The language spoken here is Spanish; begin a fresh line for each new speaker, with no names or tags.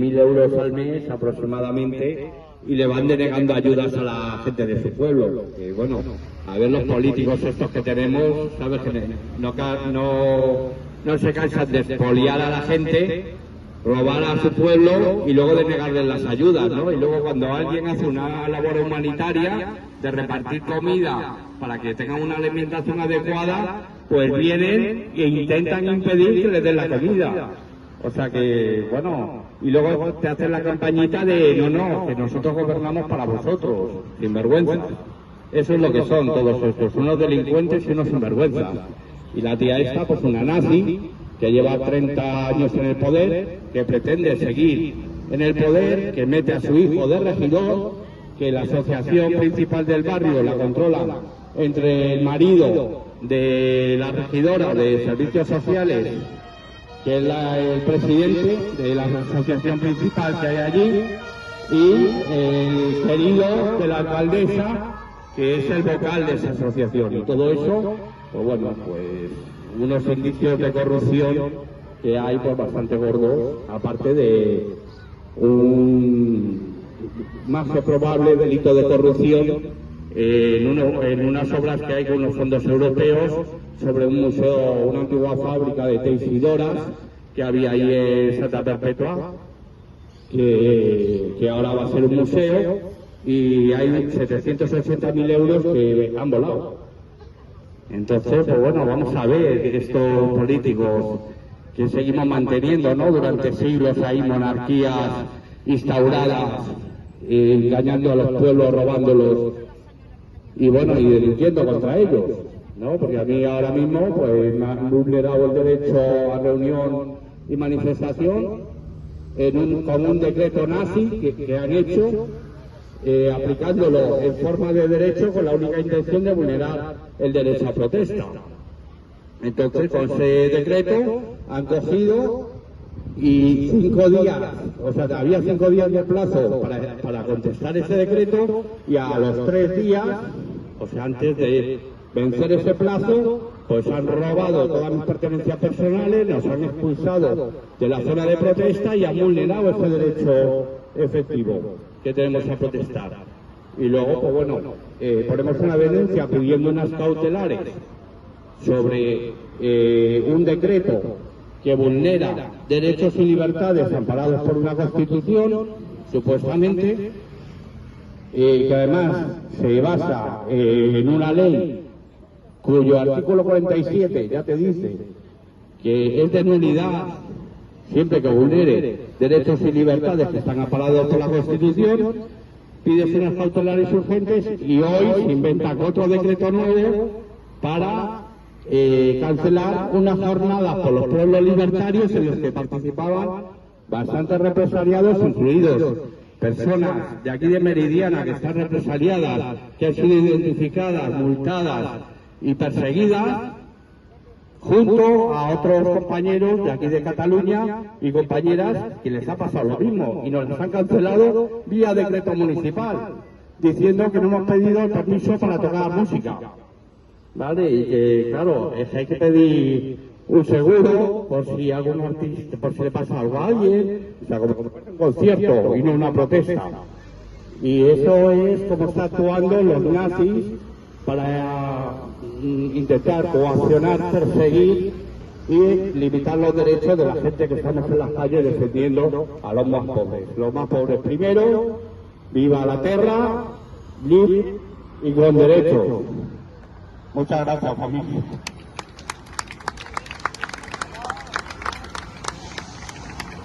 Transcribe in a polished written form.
1.000 euros al mes aproximadamente, y le van denegando ayudas a la gente de su pueblo. Que bueno, a ver los políticos estos que tenemos, sabes que no se cansan de expoliar a la gente, robar a su pueblo y luego denegarles las ayudas, ¿no? Y luego cuando alguien hace una labor humanitaria de repartir comida para que tengan una alimentación adecuada, pues vienen e intentan impedir que les den la comida. O sea que, bueno, y luego te hacen la campañita de no, que nosotros gobernamos para vosotros, sinvergüenza. Eso es lo que son todos estos, unos delincuentes y unos sinvergüenzas. Y la tía esta, pues una nazi, que lleva 30 años en el poder, que pretende seguir en el poder, que mete a su hijo de regidor, que la asociación principal del barrio la controla entre el marido de la regidora de servicios sociales, que es el presidente de la asociación principal que hay allí, y el querido de la alcaldesa, que es el vocal de esa asociación. Y todo eso, pues bueno, pues unos indicios de corrupción que hay pues bastante gordos, aparte de un más que probable delito de corrupción en unas obras que hay con los fondos europeos sobre un museo, una antigua fábrica de teisidoras que había ahí en Santa Perpetua, que ahora va a ser un museo, y hay 780.000 euros que han volado. Entonces, pues bueno, vamos a ver estos políticos que seguimos manteniendo, ¿no? Durante siglos hay monarquías instauradas, engañando a los pueblos, robándolos, y bueno, y delinquiendo contra ellos, ¿no? Porque a mí ahora mismo pues me han vulnerado el derecho a reunión y manifestación con un decreto nazi que han hecho, aplicándolo en forma de derecho con la única intención de vulnerar el derecho a protesta. Entonces, con ese decreto han cogido y 5 días, o sea, había 5 días de plazo para contestar ese decreto, y a los 3 días, o sea, antes de vencer ese plazo, pues han robado todas mis pertenencias personales, nos han expulsado de la zona de protesta y han vulnerado ese derecho efectivo que tenemos a protestar. Y luego, pues bueno, ponemos una denuncia pidiendo unas cautelares sobre un decreto que vulnera derechos y libertades amparados por una Constitución, supuestamente, que además se basa en una ley cuyo artículo 47 ya te dice que es de nulidad siempre que vulnere derechos y libertades que están amparados por la Constitución. Pides unas cautelares urgentes y hoy se inventa otro decreto nuevo para cancelar unas jornadas por los pueblos libertarios en los que participaban bastantes represaliados, incluidos personas de aquí de Meridiana que están represaliadas, que han sido identificadas, multadas y perseguidas, junto a otros compañeros de aquí de Cataluña y compañeras que les ha pasado lo mismo y nos les han cancelado vía decreto municipal, diciendo que no hemos pedido el permiso para tocar música. ¿Vale? Y que, claro, es que hay que pedir un seguro por si algún artista, por si le pasa algo a alguien, o sea, como un concierto y no una protesta. Y eso es como está actuando los nazis para intentar coaccionar, perseguir y limitar los derechos de la gente que estamos en las calles defendiendo a los más pobres. Los más pobres primero, viva la tierra, libre y con derechos. Muchas gracias, familia.